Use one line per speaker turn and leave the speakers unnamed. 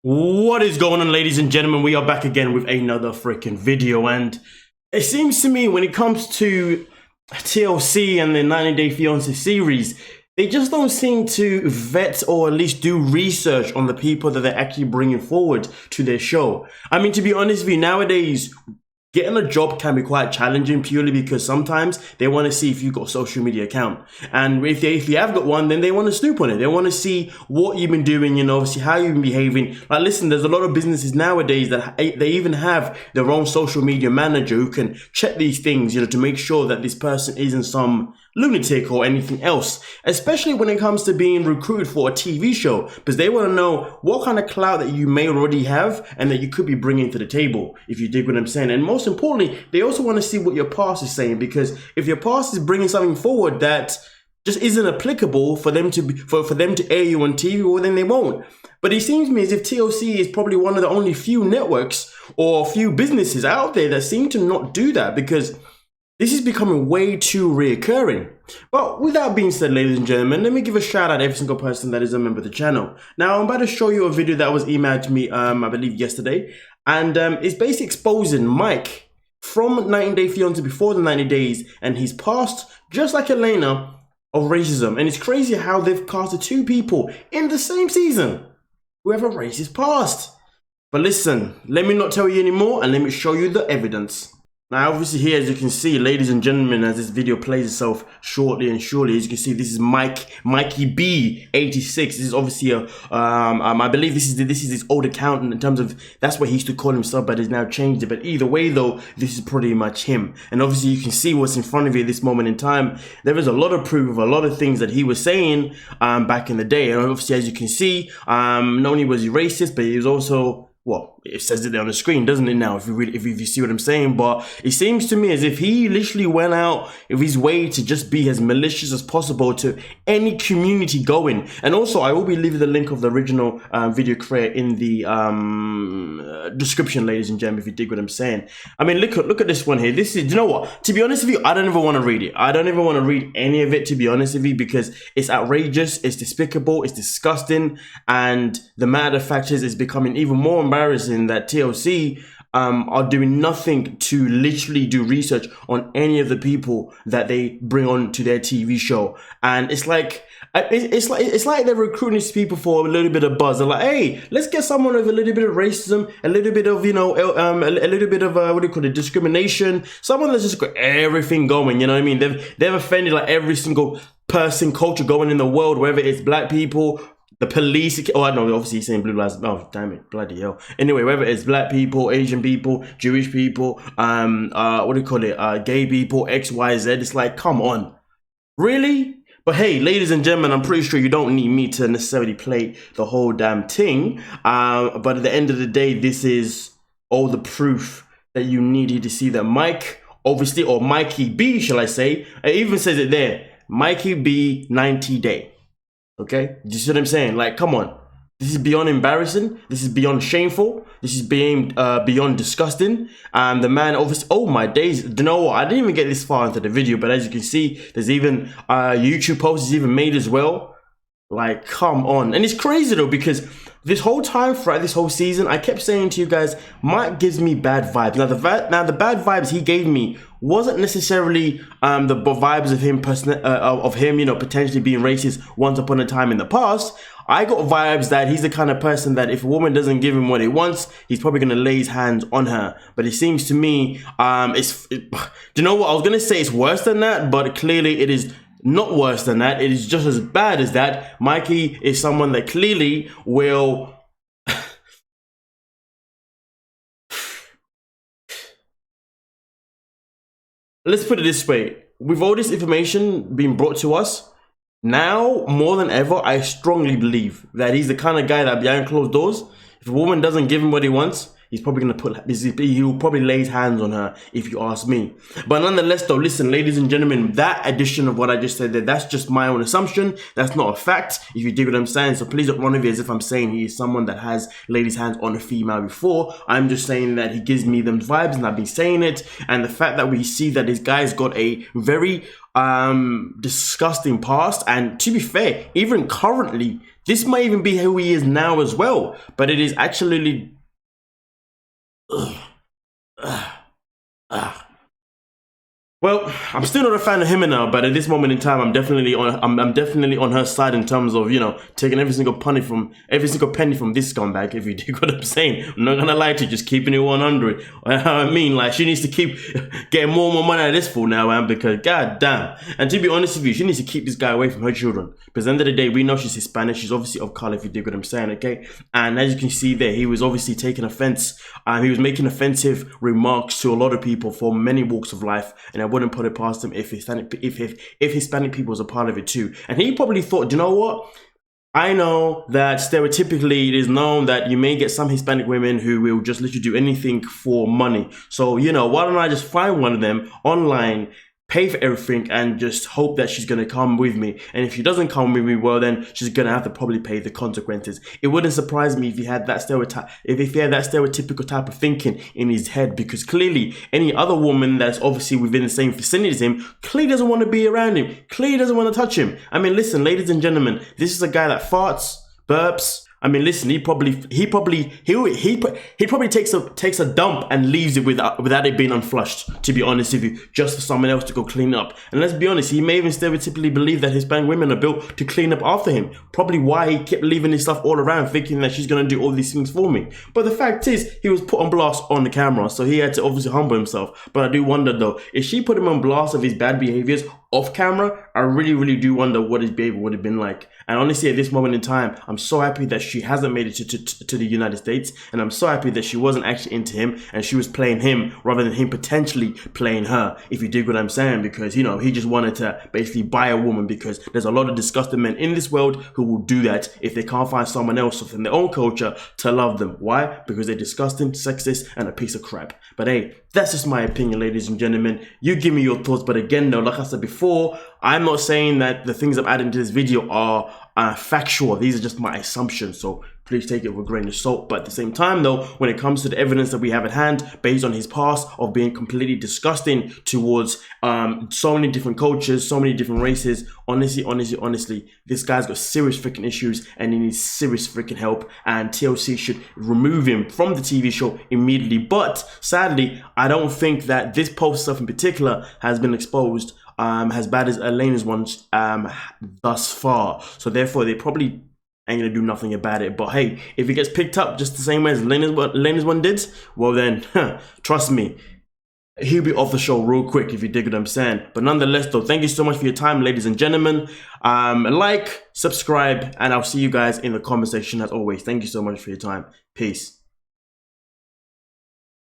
What is going on, ladies and gentlemen? We are back again with another freaking video, and it seems to me when it comes to TLC and the 90 Day Fiance series, they just don't seem to vet or at least do research on the people that they're actually bringing forward to their show. I mean, to be honest with you, nowadays, getting a job can be quite challenging purely because sometimes they want to see if you've got a social media account. And if you have got one, then they want to snoop on it. They want to see what you've been doing, obviously how you've been behaving. Like, listen, there's a lot of businesses nowadays that they even have their own social media manager who can check these things, to make sure that this person isn't some lunatic or anything else, especially when it comes to being recruited for a TV show, because they want to know what kind of clout that you may already have and that you could be bringing to the table, if you dig what I'm saying. And most importantly, they also want to see what your past is saying, because if your past is bringing something forward that just isn't applicable for them to for them to air you on TV, well, then they won't. But it seems to me as if TLC is probably one of the only few networks or few businesses out there that seem to not do that, because this is becoming way too reoccurring. But with that being said, ladies and gentlemen, let me give a shout out to every single person that is a member of the channel. Now, I'm about to show you a video that was emailed to me, I believe yesterday. And it's basically exposing Mike from 90 Day Fiance before the 90 days and his past, just like Elena, of racism. And it's crazy how they've casted two people in the same season who have a racist past. But listen, let me not tell you anymore and let me show you the evidence. Now, obviously here, as you can see, ladies and gentlemen, as this video plays itself shortly and surely, as you can see, this is Mikey B 86. This is obviously a, I believe this is his old account in terms of, that's what he used to call himself, but he's now changed it. But either way though, this is pretty much him. And obviously you can see what's in front of you at this moment in time. There is a lot of proof of a lot of things that he was saying, back in the day. And obviously, as you can see, not only was he racist, but he was also, well, it says it there on the screen, doesn't it now, if you see what I'm saying? But it seems to me as if he literally went out of his way to just be as malicious as possible to any community going. And also, I will be leaving the link of the original video creator in the description, ladies and gentlemen, if you dig what I'm saying. I mean, look at this one here. This is, you know what? To be honest with you, I don't even want to read it. I don't even want to read any of it, to be honest with you, because it's outrageous, it's despicable, it's disgusting, and the matter of fact is, it's becoming even more embarrassing that TLC are doing nothing to literally do research on any of the people that they bring on to their TV show. And it's like they're recruiting these people for a little bit of buzz. They're like, hey, let's get someone with a little bit of racism, a little bit of, a little bit of what do you call it, discrimination, someone that's just got everything going. You know what I mean? They've offended like every single person, culture going in the world, whether it's black people, the police, oh, I know, obviously he's saying blue lives, oh, damn it, bloody hell. Anyway, whether it's black people, Asian people, Jewish people, what do you call it, gay people, X, Y, Z, it's like, come on. Really? But hey, ladies and gentlemen, I'm pretty sure you don't need me to necessarily play the whole damn thing. But at the end of the day, this is all the proof that you needed to see that Mike, obviously, or Mikey B, shall I say, it even says it there, Mikey B 90 Day. Okay, do you see what I'm saying? Like, come on, this is beyond embarrassing, this is beyond shameful, this is beyond disgusting. And the man, obviously, oh my days, you know what, I didn't even get this far into the video, but as you can see, there's even YouTube posts even made as well. Like, come on. And it's crazy though, because this whole time throughout this whole season, I kept saying to you guys, Mike gives me bad vibes. Now the bad vibes he gave me wasn't necessarily the vibes of him potentially being racist once upon a time in the past. I got vibes that he's the kind of person that if a woman doesn't give him what he wants, he's probably going to lay his hands on her. But it seems to me, do you know what? I was going to say it's worse than that, but clearly it is not worse than that. It is just as bad as that. Mikey is someone that clearly will... Let's put it this way. With all this information being brought to us, now more than ever, I strongly believe that he's the kind of guy that behind closed doors, if a woman doesn't give him what he wants, he's probably going to he'll probably lay his hands on her, if you ask me. But nonetheless though, listen, ladies and gentlemen, that addition of what I just said there, that's just my own assumption. That's not a fact, if you dig what I'm saying. So please don't run with it as if I'm saying he is someone that has laid his hands on a female before. I'm just saying that he gives me them vibes, and I've been saying it. And the fact that we see that this guy's got a very disgusting past, and to be fair, even currently This might even be who he is now as well, but it is actually well, I'm still not a fan of ximena, but at this moment in time, I'm definitely on her side in terms of, you know, taking every single penny from this scumbag. If you do what I'm saying, I'm not gonna lie to you, just keeping it 100. I mean, like, she needs to keep getting more and more money out of this fool now, man, because god damn. And to be honest with you, she needs to keep this guy away from her children. Because at the end of the day, we know she's Hispanic. She's obviously of color, if you dig what I'm saying, okay? And as you can see there, he was obviously taking offense. He was making offensive remarks to a lot of people from many walks of life, and I wouldn't put it past him if Hispanic people was a part of it too. And he probably thought, you know what? I know that stereotypically it is known that you may get some Hispanic women who will just literally do anything for money. So, you know, why don't I just find one of them online, pay for everything, and just hope that she's gonna come with me. And if she doesn't come with me, well, then she's gonna have to probably pay the consequences. It wouldn't surprise me if he had that stereotypical type of thinking in his head, because clearly any other woman that's obviously within the same vicinity as him clearly doesn't want to be around him, clearly doesn't want to touch him. I mean, listen, ladies and gentlemen, this is a guy that farts, burps. I mean, listen, he probably takes a dump and leaves it without it being unflushed, to be honest with you, just for someone else to go clean up. And let's be honest, he may even stereotypically believe that Hispanic women are built to clean up after him. Probably why he kept leaving his stuff all around, thinking that she's gonna do all these things for me. But the fact is, he was put on blast on the camera, so he had to obviously humble himself. But I do wonder though, if she put him on blast of his bad behaviors off camera, I really do wonder what his behavior would have been like. And honestly, at this moment in time, I'm so happy that she hasn't made it to the United States, and I'm so happy that she wasn't actually into him and she was playing him rather than him potentially playing her, if you dig what I'm saying, because, you know, he just wanted to basically buy a woman, because there's a lot of disgusting men in this world who will do that if they can't find someone else within their own culture to love them. Why? Because they're disgusting, sexist, and a piece of crap. But hey, that's just my opinion, ladies and gentlemen. You give me your thoughts, but again though, like I said before, I'm not saying that the things I'm adding to this video are factual. These are just my assumptions, so please take it with a grain of salt. But at the same time though, when it comes to the evidence that we have at hand, based on his past of being completely disgusting towards so many different cultures, so many different races, honestly, this guy's got serious freaking issues and he needs serious freaking help, and TLC should remove him from the TV show immediately. But sadly, I don't think that this post stuff in particular has been exposed as bad as Elena's ones thus far. So therefore, they probably ain't gonna do nothing about it. But hey, if it gets picked up just the same way as Elena's one did, well then, trust me, he'll be off the show real quick, if you dig what I'm saying. But nonetheless though, thank you so much for your time, ladies and gentlemen. Like, subscribe, and I'll see you guys in the comment section as always. Thank you so much for your time. Peace.